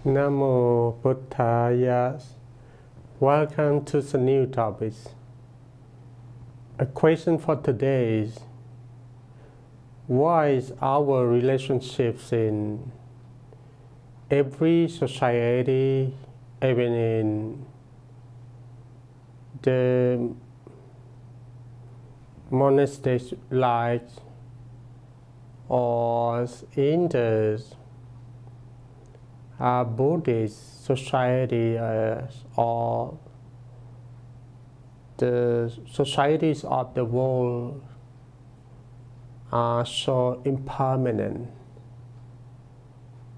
Namo Buddhaya. Welcome to the new topic. A question for today is, why is our relationships in every society, even in the monastic life or in the Buddhist society or the societies of the world are so impermanent?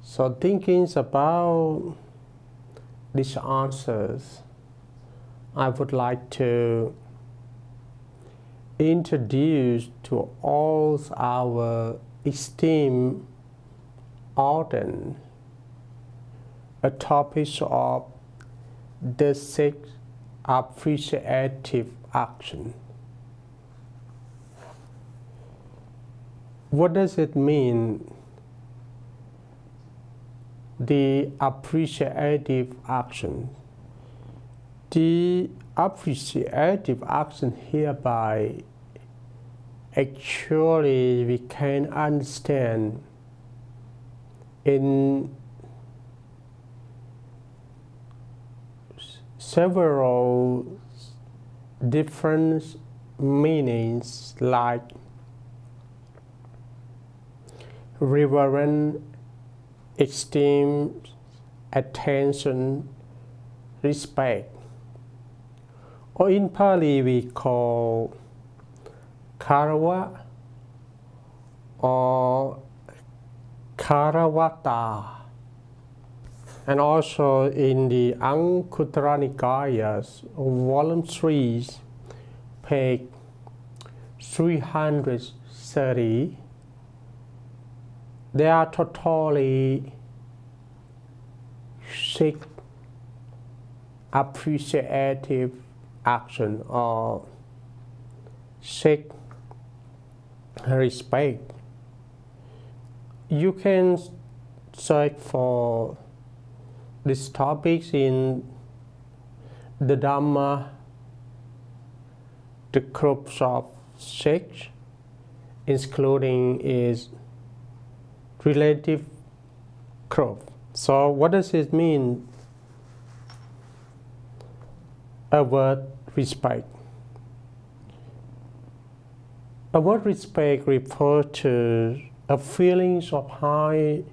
So thinking about these answers, I would like to introduce to all our esteemed audience a topic of the 6 appreciative action. What does it mean, the appreciative action? The appreciative action hereby actually we can understand in several different meanings, like reverence, esteem, attention, respect, or in Pali we call karawa or karawata. And also in the Anguttara Nikaya, volume 3, page 330, there are totally 6 appreciative action or 6 respect. You can search for these topics in the Dharma, the groups of 6, including is relative group. So what does it mean? A word respect. A word respect refers to a feeling of high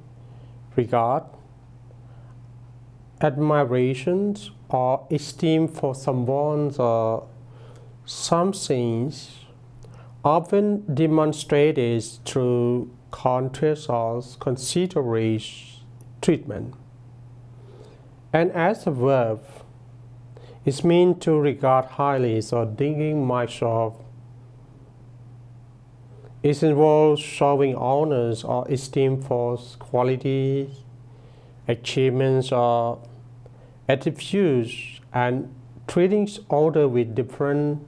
regard, admiration, or esteem for someone or something, often demonstrated through contrast or considerate treatment. And as a verb, it means to regard highly or thinking much of. It involves showing honors or esteem for qualities, achievements, or attributes, and treating others with difference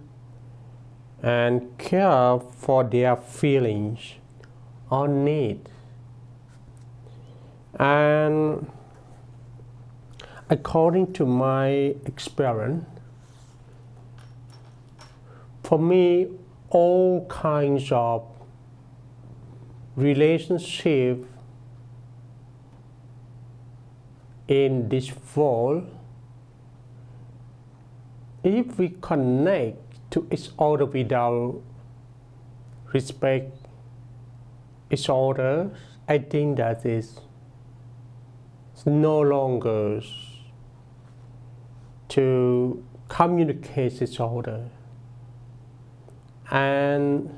and care for their feelings or needs. And according to my experience, for me, all kinds of relationships in this world, if we connect to each other without respect each other, I think that is no longer to communicate each other. And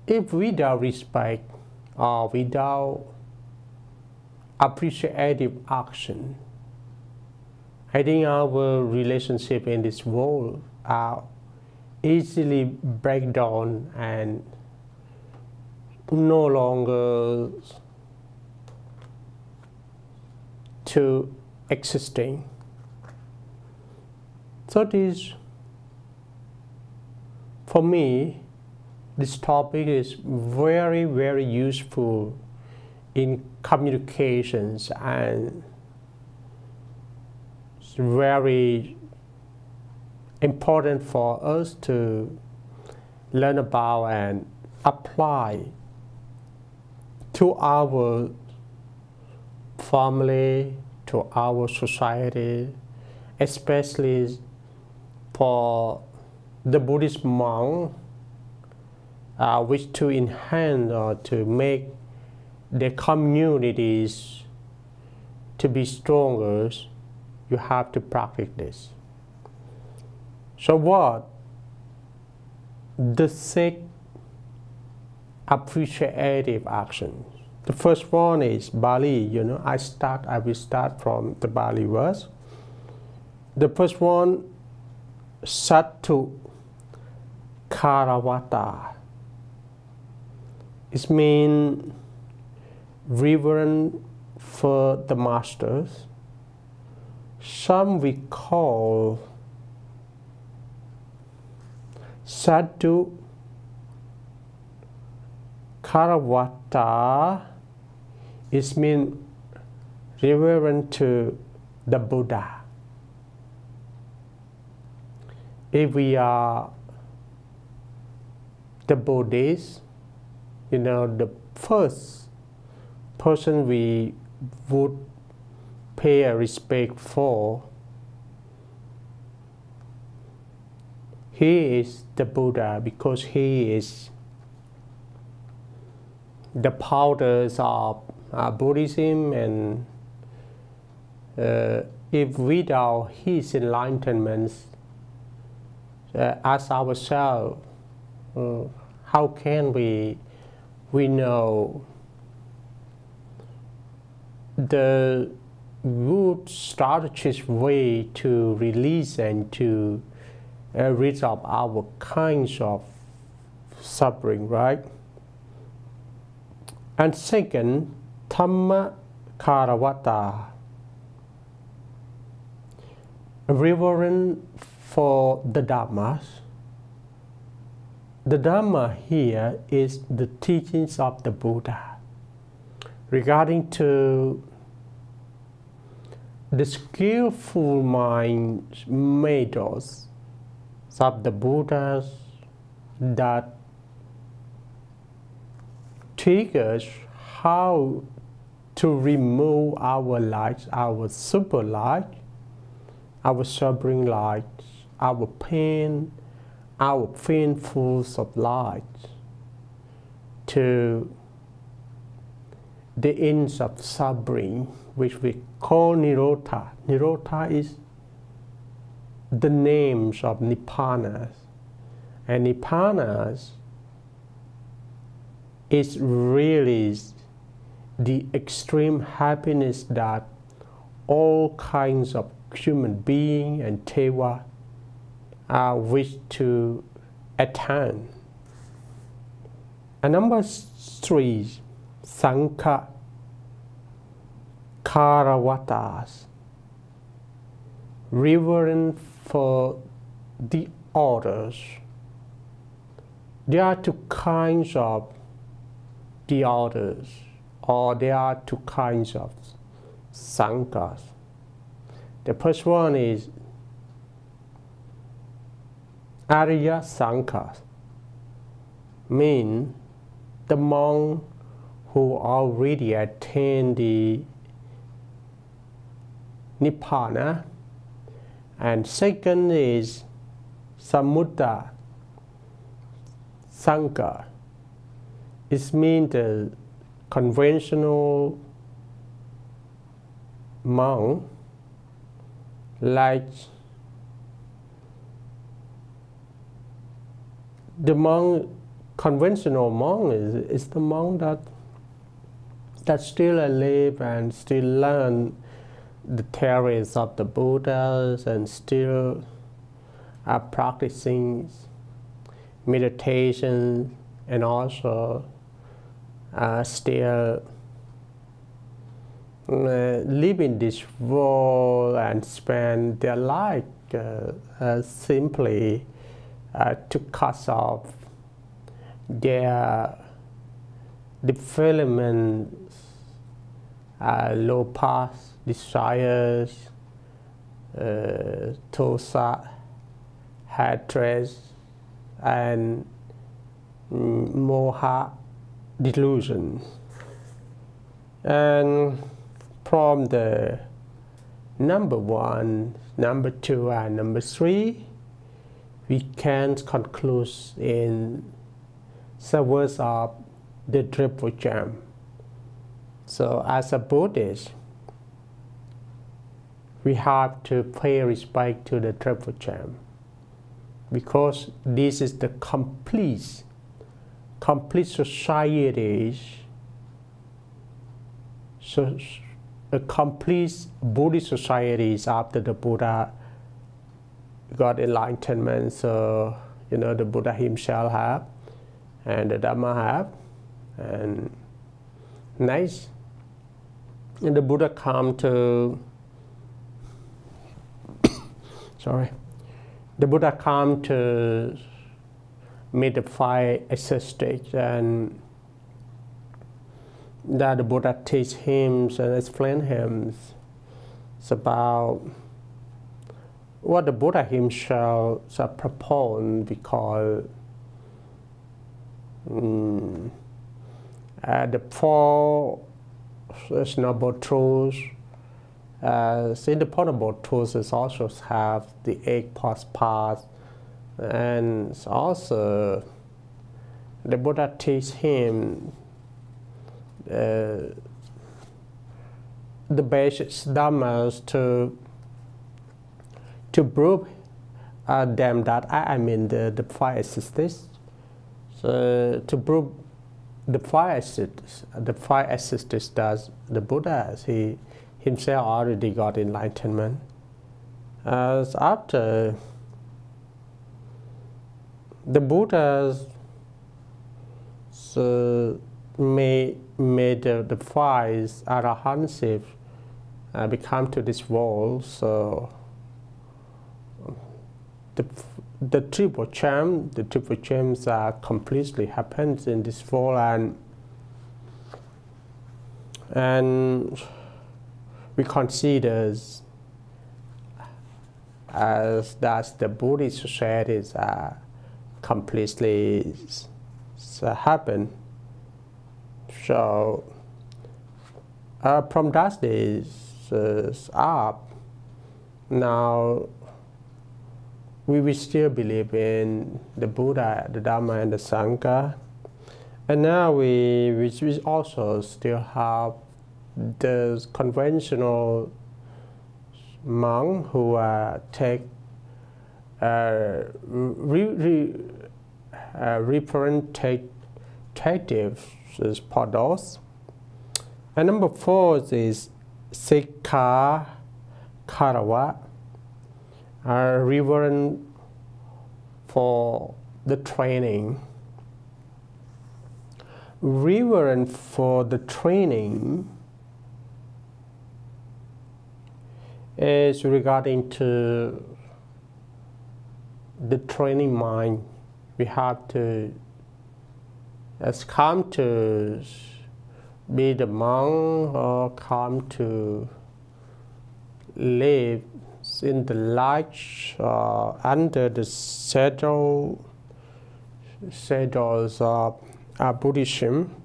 if without respect or without appreciative action, I think our relationship in this world are easily break down and no longer to existing. So this, for me, this topic is very, very useful in communications and very important for us to learn about and apply to our family, to our society, especially for the Buddhist monk, which to enhance or to make their communities to be stronger. You have to practice this. So what? The 6 appreciative actions. The first one is Bali. I will start from the Bali verse. The first one, Sattu Karawata. It means reverence for the masters. Some we call Sattu Karawata. It means reverence to the Buddha. If we are the Buddhists, the first person we would pay a respect for, he is the Buddha, because he is the founders of Buddhism, and if without his enlightenment, ask ourselves, how can we know the good strategic way to release and to resolve our kinds of suffering, right? And second, Dhamma Karawata, reverence for the Dharmas. The Dharma here is the teachings of the Buddha regarding to the skillful mind methods of the Buddhas that teach us how to remove our lives, our super life, our suffering life, our pain, our painfuls of life, to the ends of suffering, which we call Nirodha. Nirodha is the names of Nippanas. And Nippanas is really the extreme happiness that all kinds of human beings and Teva wish to attain. And number 3, Sankha Karavatas, reverence for the orders. There are 2 kinds of the orders, or there are 2 kinds of Sanghas. The first one is Arya Sangha, mean the monk who already attained the Nibbana. And second is Samutta Sangha. It means the conventional monk, like the monk, conventional monk is the monk that still live and still learn the theories of the Buddhas and still are practicing meditation, and also still live in this world and spend their life simply to cut off their development, low path desires, Tosa, hatred, and moha, delusion. And from the number 1, number 2, and number 3, we can conclude in service of the triple gem. So as a Buddhist, we have to pay respect to the triple gem, because this is the complete society, so a complete Buddhist societies after the Buddha got enlightenment. So the Buddha himself have, and the Dharma have, and nice. And the Buddha come to the Buddha come to meet the 5 existence, and that the Buddha teach him and explain him about what the Buddha himself proposed, because the 4 noble truths, independable truths also have the 8 paths, and also the Buddha teach him the basic dharmas to prove them that I mean the 5 existence. So to prove the 5 existence that the Buddha he himself already got enlightenment. After the Buddha made the 5 arahants become to this world. So the triple gems are completely happens in this world, and we consider as that the Buddhist societies are completely happen. So from that days up, now we will still believe in the Buddha, the Dharma, and the Sangha. And now we also still have the conventional monk who take representative pathos. And number 4 is Sakya Karawa, reverent for the training. Reverent for the training is regarding to the training mind. We have to come to be the monk, or come to live in the light under the shadows of Buddhism.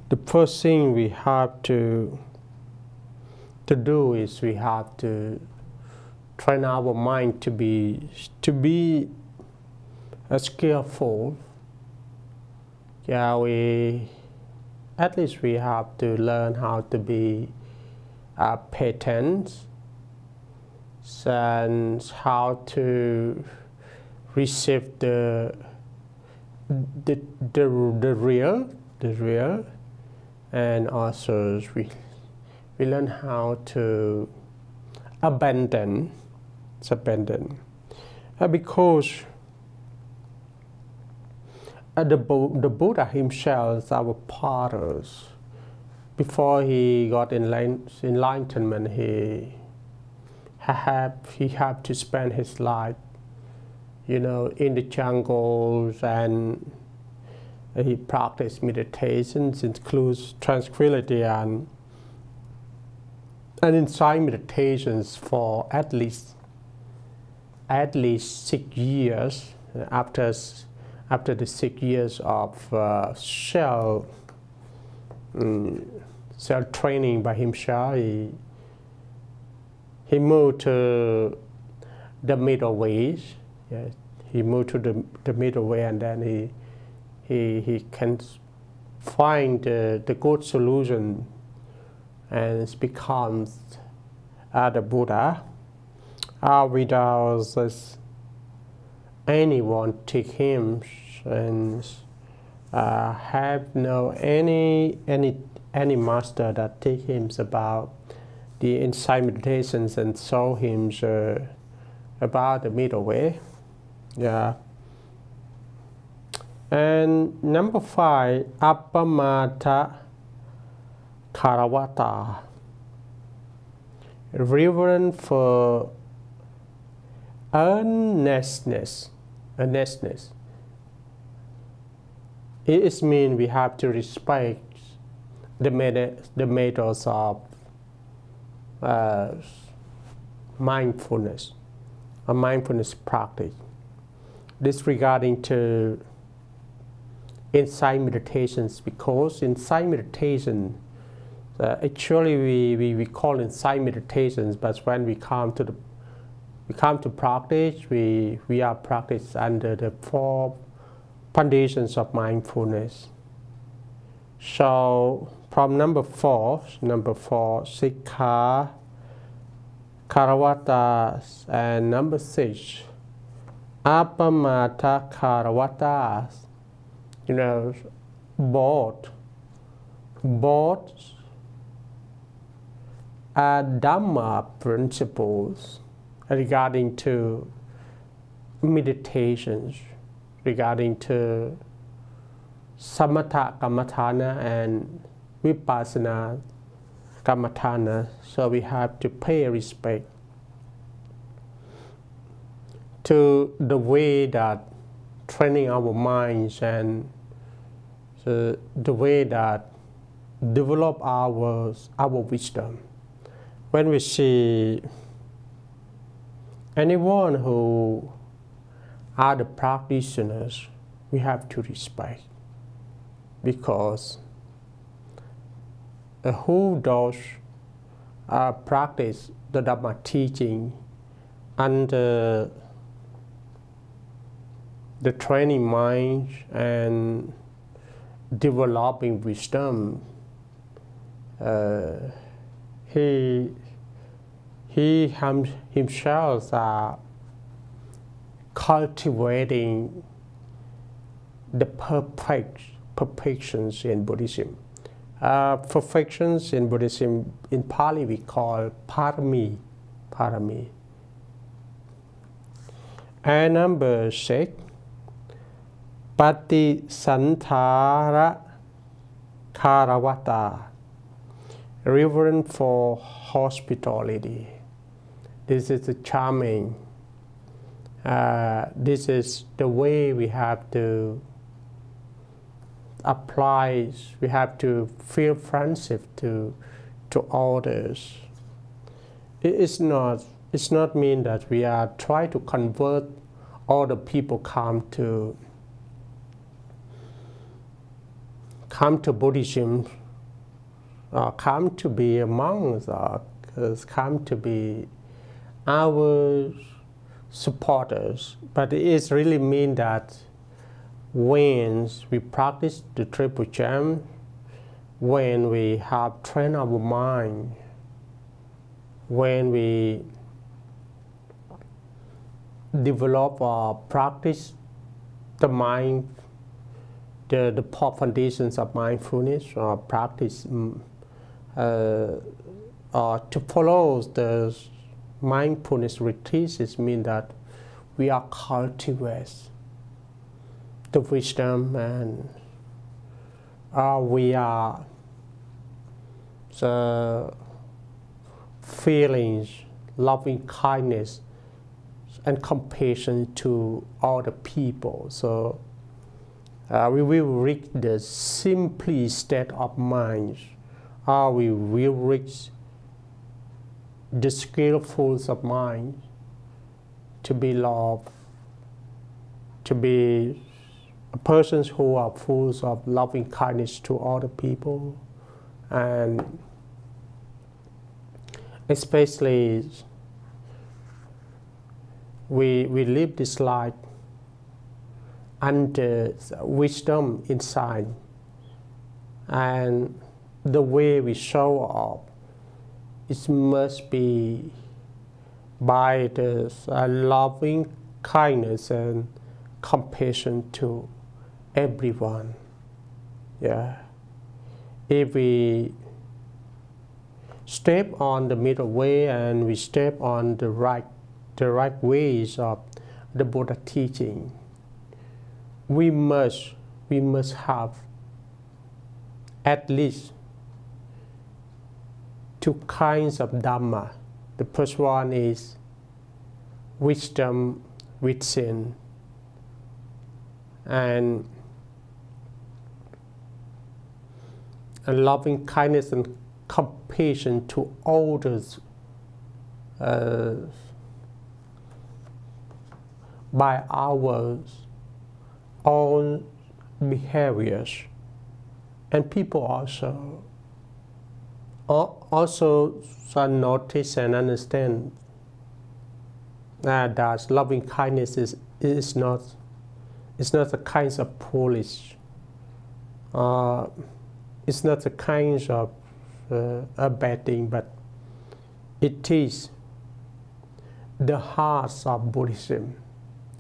The first thing we have to do is we have to train our mind to be skillful. At least we have to learn how to be patient, and how to receive the real, and also we learn how to abandon, because the Buddha himself is our fathers. Before he got enlightenment, he had to spend his life, in the jungles, and he practiced meditations, includes tranquility, and and insight meditations for at least 6 years. After the 6 years of self training by himself, he moved to the middle way. Yeah, he moved to the middle way, and then he can find the good solution, and it becomes the Buddha without anyone take him, and have no any master that take him about the insight meditations and show him about the middle way. Yeah. And number 5, Appamata Karavata, reverence for earnestness. It means we have to respect the methods of mindfulness, a mindfulness practice. This regarding to insight meditations, because insight meditation, actually we call insight meditations, but when we come to practice, we are practiced under the 4 foundations of mindfulness. So from number 4, Sikha, Karavatas, and number 6, Appamata Karavatas, both are Dharma principles regarding to meditations, regarding to Samatha Kammatthana and Vipassana Kammatthana. So we have to pay respect to the way that training our minds and the way that develop our wisdom. When we see anyone who are the practitioners, we have to respect, because who does practice the Dharma teaching under the training mind and developing wisdom, he himself are cultivating the perfections in Buddhism. Perfections in Buddhism, in Pali we call parami. And number 6, Patisantara Karavata, reverence for hospitality. This is charming. This is the way we have to apply. We have to feel friendship to others. It's not mean that we are trying to convert all the people come to Buddhism, come to be monks, or come to be our supporters. But it really means that when we practice the Triple Gem, when we have trained our mind, when we develop or practice the mind, the foundations of mindfulness, or practice or to follow the mindfulness retreats, it means that we are cultivating the wisdom, and we are the feelings, loving kindness and compassion to other people. So we will reach the simply state of mind, or we will reach the skillful of mind, to be love, to be persons who are full of loving kindness to other people, and especially we live this life under wisdom inside, and the way we show up, it must be by the loving kindness and compassion to everyone. Yeah. If we step on the middle way and we step on the right ways of the Buddha teaching, we must have at least two kinds of Dharma. The first one is wisdom within, and loving kindness and compassion to others by our own behaviors, and people also notice and understand that loving kindness is not a kind of polish. It's not a kind of a bad thing, but it is the heart of Buddhism.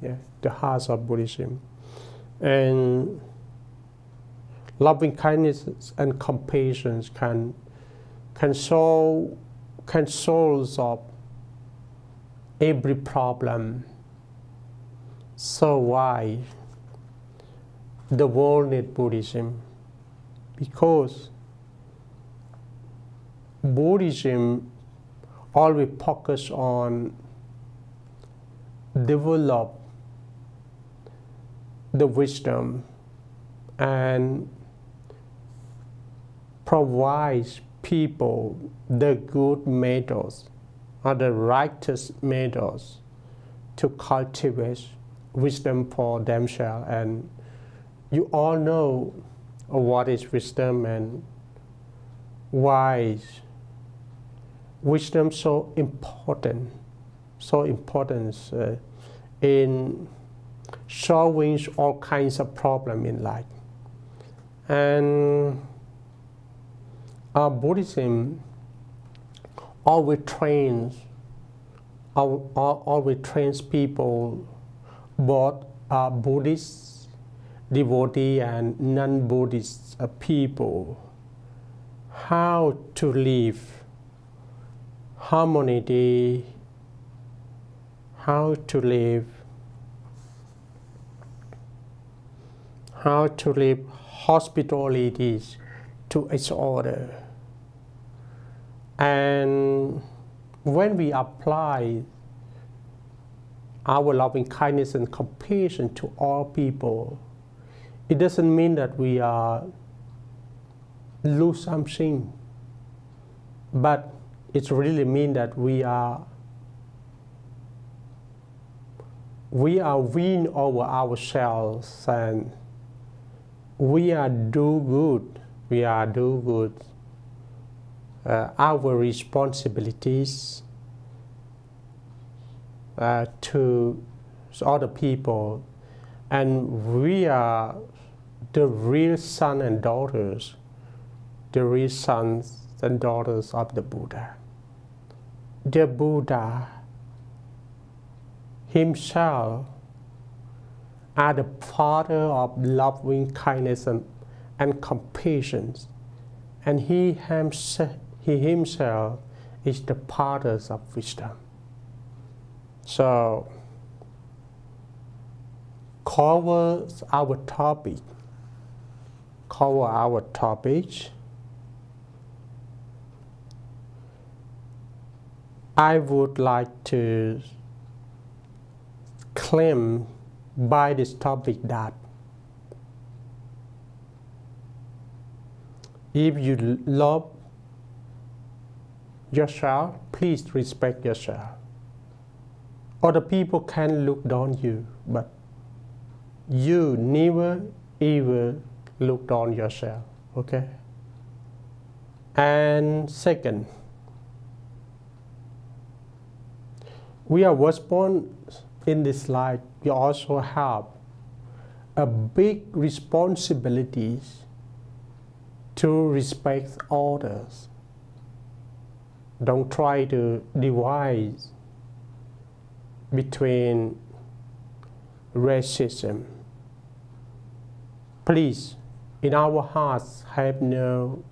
Yeah, the heart of Buddhism. And loving kindness and compassion can solve every problem. So why the world needs Buddhism? Because Buddhism always focus on develop the wisdom and provides people the good methods or the righteous methods to cultivate wisdom for themselves. And you all know what is wisdom and why wisdom so important in solving all kinds of problems in life. And Buddhism always trains people, both Buddhist devotee and non-Buddhist people, how to live harmony, how to live hospitality to each other. And when we apply our loving kindness and compassion to all people, it doesn't mean that we lose something, but it really means that we are win over ourselves, and we are do good our responsibilities to other people, and we are the real sons and daughters of the Buddha. The Buddha himself are the father of loving kindness and compassion, and he himself is the father of wisdom. So, cover our topic. I would like to claim by this topic that if you love yourself, please respect yourself. Other people can look down you, but you never ever look down yourself, okay? And second, we are born in this life. We also have a big responsibility to respect others. Don't try to divide between racism. Please, in our hearts, have no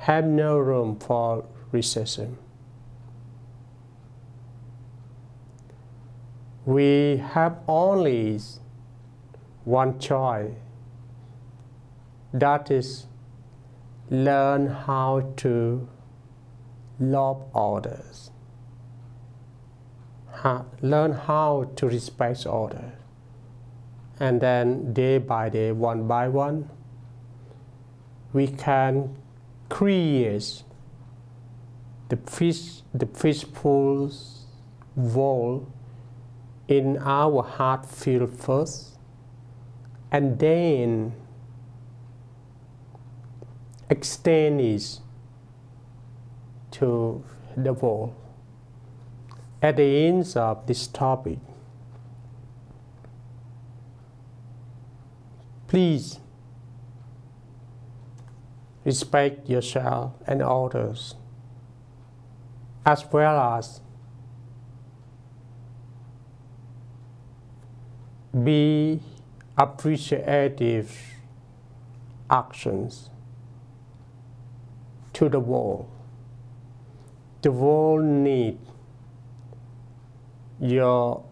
room for racism. We have only one choice. That is, learn how to love others. Learn how to respect others. And then day by day, one by one, we can create the peaceful world in our heart field first, and then extend it to the world. At the end of this topic, please respect yourself and others, as well as be appreciative actions to the world. The world needs your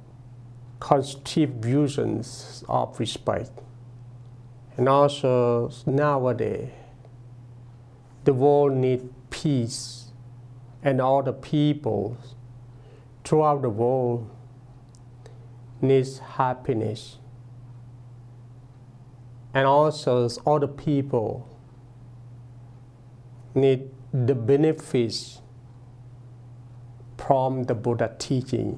contributions of respect. And also nowadays, the world needs peace, and all the people throughout the world needs happiness. And also other people need the benefits from the Buddha teaching,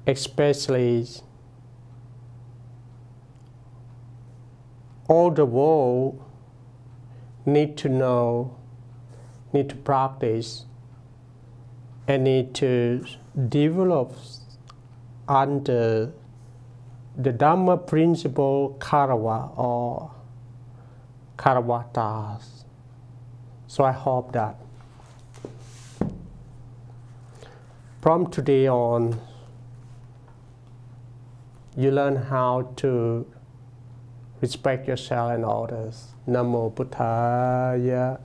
especially all the world need to know, need to practice, and need to develop under the Dharma principle Karawa or Karavatas. So I hope that from today on, you learn how to respect yourself and others. Namo Buddhaya.